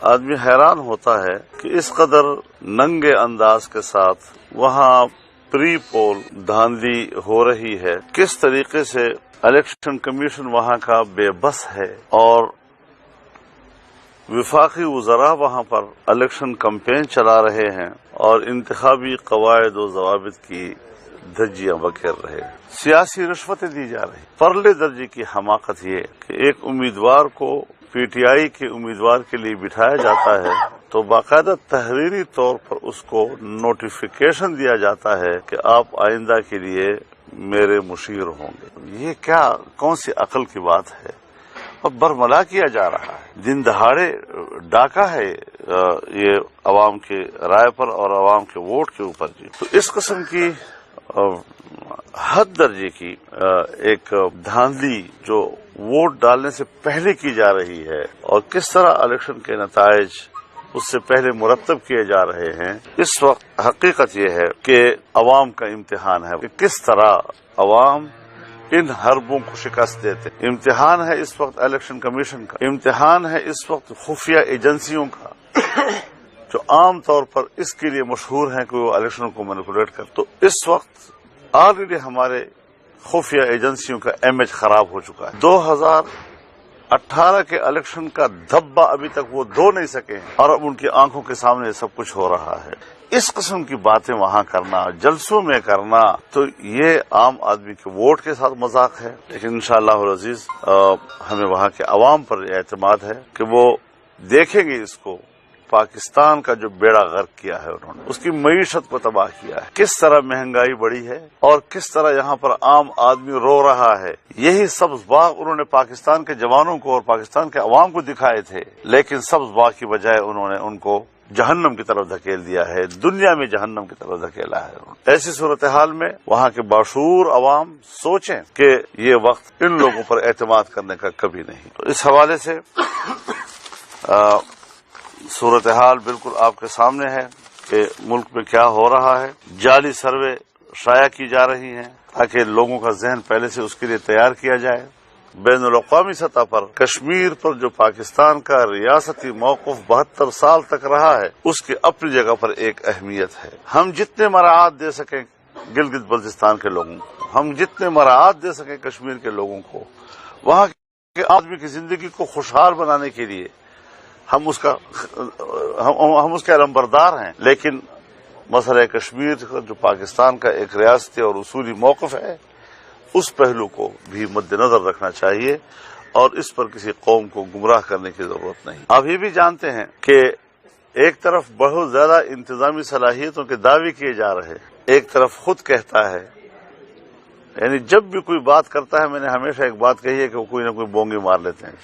آدمی حیران ہوتا ہے کہ اس قدر ننگے انداز کے ساتھ وہاں پری پول دھاندلی ہو رہی ہے، کس طریقے سے الیکشن کمیشن وہاں کا بے بس ہے، اور وفاقی وزراء وہاں پر الیکشن کمپین چلا رہے ہیں اور انتخابی قواعد و ضوابط کی دھجیاں بکھیر رہے ہیں، سیاسی رشوتیں دی جا رہی۔ پرلے درجے کی حماقت یہ کہ ایک امیدوار کو پی ٹی آئی کے امیدوار کے لیے بٹھایا جاتا ہے تو باقاعدہ تحریری طور پر اس کو نوٹیفیکیشن دیا جاتا ہے کہ آپ آئندہ کے لیے میرے مشیر ہوں گے۔ یہ کیا کون سی عقل کی بات ہے؟ اب برملا کیا جا رہا ہے، دن دہاڑے ڈاکہ ہے یہ عوام کے رائے پر اور عوام کے ووٹ کے اوپر۔ جی تو اس قسم کی حد درجے کی ایک دھاندلی جو ووٹ ڈالنے سے پہلے کی جا رہی ہے اور کس طرح الیکشن کے نتائج اس سے پہلے مرتب کیے جا رہے ہیں، اس وقت حقیقت یہ ہے کہ عوام کا امتحان ہے کہ کس طرح عوام ان حربوں کو شکست دیتے۔ امتحان ہے اس وقت الیکشن کمیشن کا، امتحان ہے اس وقت خفیہ ایجنسیوں کا جو عام طور پر اس کے لیے مشہور ہیں کہ وہ الیکشن کو مینیپولیٹ کر۔ تو اس وقت آلریڈی ہمارے خفیہ ایجنسیوں کا امیج خراب ہو چکا ہے۔ 2018 کے الیکشن کا دھبا ابھی تک وہ دھو نہیں سکے ہیں اور اب ان کی آنکھوں کے سامنے سب کچھ ہو رہا ہے۔ اس قسم کی باتیں وہاں کرنا، جلسوں میں کرنا، تو یہ عام آدمی کے ووٹ کے ساتھ مذاق ہے۔ لیکن انشاءاللہ العزیز ہمیں وہاں کے عوام پر اعتماد ہے کہ وہ دیکھیں گے اس کو۔ پاکستان کا جو بیڑا غرق کیا ہے انہوں نے، اس کی معیشت کو تباہ کیا ہے، کس طرح مہنگائی بڑھی ہے اور کس طرح یہاں پر عام آدمی رو رہا ہے۔ یہی سبز باغ انہوں نے پاکستان کے جوانوں کو اور پاکستان کے عوام کو دکھائے تھے، لیکن سبز باغ کی بجائے انہوں نے ان کو جہنم کی طرف دھکیل دیا ہے، دنیا میں جہنم کی طرف دھکیلا ہے۔ ایسی صورتحال میں وہاں کے باشعور عوام سوچیں کہ یہ وقت ان لوگوں پر اعتماد کرنے کا کبھی نہیں۔ تو اس حوالے سے صورتحال بالکل آپ کے سامنے ہے کہ ملک میں کیا ہو رہا ہے۔ جعلی سروے شائع کی جا رہی ہیں تاکہ لوگوں کا ذہن پہلے سے اس کے لیے تیار کیا جائے۔ بین الاقوامی سطح پر کشمیر پر جو پاکستان کا ریاستی موقف 72 سال تک رہا ہے، اس کی اپنی جگہ پر ایک اہمیت ہے۔ ہم جتنے مراعات دے سکیں گلگت بلتستان کے لوگوں کو، ہم جتنے مراعات دے سکیں کشمیر کے لوگوں کو، وہاں کے آدمی کی زندگی کو خوشحال بنانے کے لیے ہم اس کے علمبردار ہیں، لیکن مسئلہ کشمیر جو پاکستان کا ایک ریاستی اور اصولی موقف ہے، اس پہلو کو بھی مد نظر رکھنا چاہیے اور اس پر کسی قوم کو گمراہ کرنے کی ضرورت نہیں۔ آپ یہ بھی جانتے ہیں کہ ایک طرف بہت زیادہ انتظامی صلاحیتوں کے دعوے کیے جا رہے ہیں، ایک طرف خود کہتا ہے، یعنی جب بھی کوئی بات کرتا ہے، میں نے ہمیشہ ایک بات کہی ہے کہ وہ کوئی نہ کوئی بونگی مار لیتے ہیں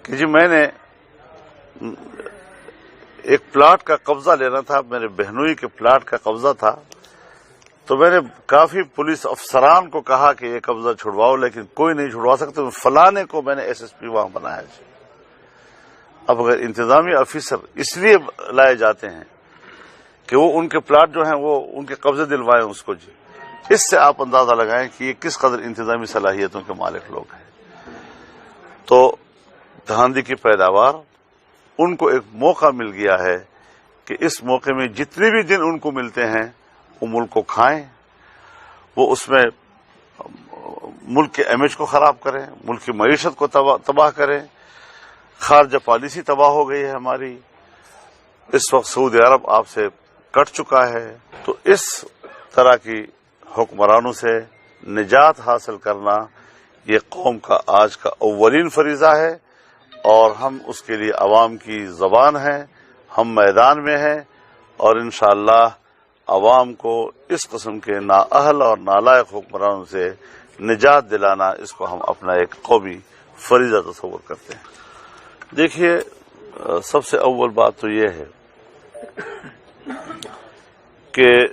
کہ جی میں نے ایک پلاٹ کا قبضہ لینا تھا، میرے بہنوئی کے پلاٹ کا قبضہ تھا، تو میں نے کافی پولیس افسران کو کہا کہ یہ قبضہ چھڑواؤ، لیکن کوئی نہیں چھڑوا سکتا، فلانے کو میں نے ایس ایس پی وہاں بنایا جی۔ اب اگر انتظامی آفیسر اس لیے لائے جاتے ہیں کہ وہ ان کے پلاٹ جو ہیں وہ ان کے قبضے دلوائیں اس کو، جی اس سے آپ اندازہ لگائیں کہ یہ کس قدر انتظامی صلاحیتوں کے مالک لوگ ہیں۔ تو دھاندلی کی پیداوار ان کو ایک موقع مل گیا ہے کہ اس موقع میں جتنے بھی دن ان کو ملتے ہیں وہ ملک کو کھائیں، وہ اس میں ملک کے امیج کو خراب کریں، ملک کی معیشت کو تباہ کریں۔ خارجہ پالیسی تباہ ہو گئی ہے ہماری، اس وقت سعودی عرب آپ سے کٹ چکا ہے۔ تو اس طرح کی حکمرانوں سے نجات حاصل کرنا یہ قوم کا آج کا اولین فریضہ ہے، اور ہم اس کے لیے عوام کی زبان ہیں، ہم میدان میں ہیں، اور انشاءاللہ عوام کو اس قسم کے نااہل اور نالائق حکمرانوں سے نجات دلانا، اس کو ہم اپنا ایک قومی فریضہ تصور کرتے ہیں۔ دیکھیے، سب سے اول بات تو یہ ہے کہ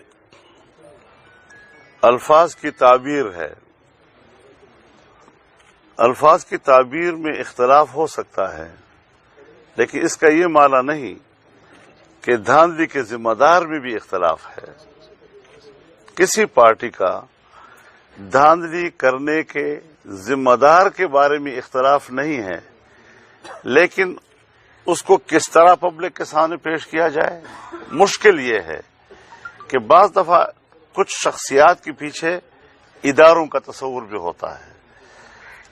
الفاظ کی تعبیر ہے، الفاظ کی تعبیر میں اختلاف ہو سکتا ہے، لیکن اس کا یہ معنی نہیں کہ دھاندلی کے ذمہ دار میں بھی اختلاف ہے۔ کسی پارٹی کا دھاندلی کرنے کے ذمہ دار کے بارے میں اختلاف نہیں ہے، لیکن اس کو کس طرح پبلک کے سامنے پیش کیا جائے. مشکل یہ ہے کہ بعض دفعہ کچھ شخصیات کے پیچھے اداروں کا تصور بھی ہوتا ہے.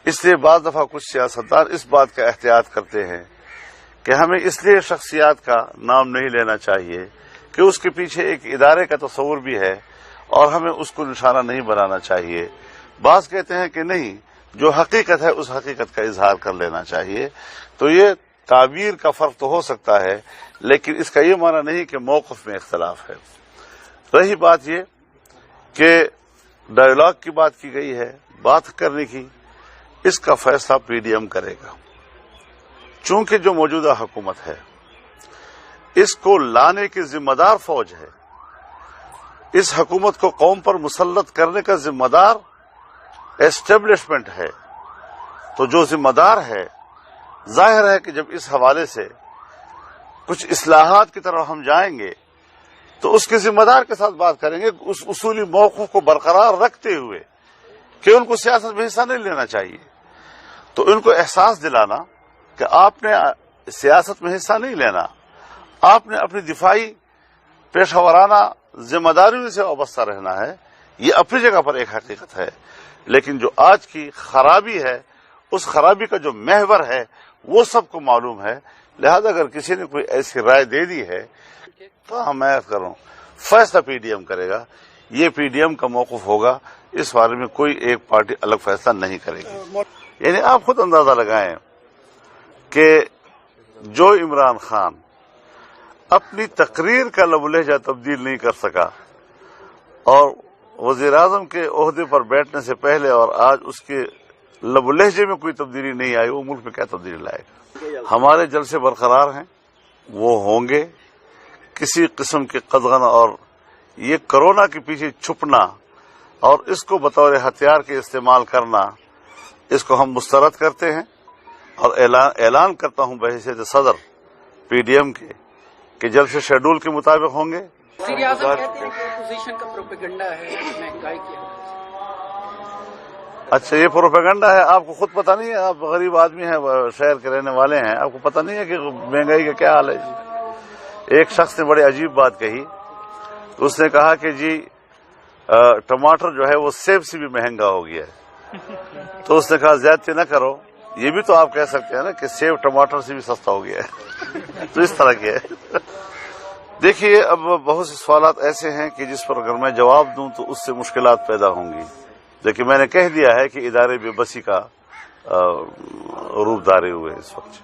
اس لیے بعض دفعہ کچھ سیاستدان اس بات کا احتیاط کرتے ہیں کہ ہمیں اس لیے شخصیات کا نام نہیں لینا چاہیے کہ اس کے پیچھے ایک ادارے کا تصور بھی ہے اور ہمیں اس کو نشانہ نہیں بنانا چاہیے. بعض کہتے ہیں کہ نہیں، جو حقیقت ہے اس حقیقت کا اظہار کر لینا چاہیے. تو یہ تعبیر کا فرق تو ہو سکتا ہے، لیکن اس کا یہ معنی نہیں کہ موقف میں اختلاف ہے. رہی بات یہ کہ ڈائیلاگ کی بات کی گئی ہے، بات کرنے کی، اس کا فیصلہ پی ڈی ایم کرے گا. چونکہ جو موجودہ حکومت ہے اس کو لانے کی ذمہ دار فوج ہے، اس حکومت کو قوم پر مسلط کرنے کا ذمہ دار ایسٹیبلشمنٹ ہے. تو جو ذمہ دار ہے، ظاہر ہے کہ جب اس حوالے سے کچھ اصلاحات کی طرف ہم جائیں گے تو اس کے ذمہ دار کے ساتھ بات کریں گے، اس اصولی موقف کو برقرار رکھتے ہوئے کہ ان کو سیاست میں حصہ نہیں لینا چاہیے. تو ان کو احساس دلانا کہ آپ نے سیاست میں حصہ نہیں لینا، آپ نے اپنی دفاعی پیشہ ورانہ ذمہ داریوں سے وابستہ رہنا ہے، یہ اپنی جگہ پر ایک حقیقت ہے. لیکن جو آج کی خرابی ہے، اس خرابی کا جو محور ہے وہ سب کو معلوم ہے. لہذا اگر کسی نے کوئی ایسی رائے دے دی ہے تو میں کروں، فیصلہ پی ڈی ایم کرے گا. یہ پی ڈی ایم کا موقف ہوگا، اس بارے میں کوئی ایک پارٹی الگ فیصلہ نہیں کرے گی. یعنی آپ خود اندازہ لگائیں کہ جو عمران خان اپنی تقریر کا لب و لہجہ تبدیل نہیں کر سکا اور وزیر اعظم کے عہدے پر بیٹھنے سے پہلے اور آج اس کے لب و لہجے میں کوئی تبدیلی نہیں آئی، وہ ملک میں کیا تبدیلی لائے گا؟ ہمارے جلسے برقرار ہیں، وہ ہوں گے. کسی قسم کے قدغن اور یہ کرونا کے پیچھے چھپنا اور اس کو بطور ہتھیار کے استعمال کرنا، اس کو ہم مسترد کرتے ہیں اور اعلان کرتا ہوں بحیثیت صدر پی ڈی ایم کے کہ جلسے شیڈول کے مطابق ہوں گے. وزیر اعظم کہتے ہیں کہ اپوزیشن کا پروپیگنڈا ہے مہنگائی کی. اچھا، یہ پروپیگنڈا ہے؟ آپ کو خود پتہ نہیں ہے؟ آپ غریب آدمی ہیں، شہر کے رہنے والے ہیں، آپ کو پتہ نہیں ہے کہ مہنگائی کا کیا حال ہے؟ ایک شخص نے بڑی عجیب بات کہی. اس نے کہا کہ جی ٹماٹر جو ہے وہ سیب سے بھی مہنگا ہو گیا ہے. تو اس نے کہا زیادتی نہ کرو، یہ بھی تو آپ کہہ سکتے ہیں نا کہ سیب ٹماٹر سے بھی سستا ہو گیا ہے. تو اس طرح کی ہے. دیکھیے، اب بہت سے سوالات ایسے ہیں کہ جس پر اگر میں جواب دوں تو اس سے مشکلات پیدا ہوں گی. لیکن میں نے کہہ دیا ہے کہ ادارے بے بسی کا روپ دھارے ہوئے اس وقت.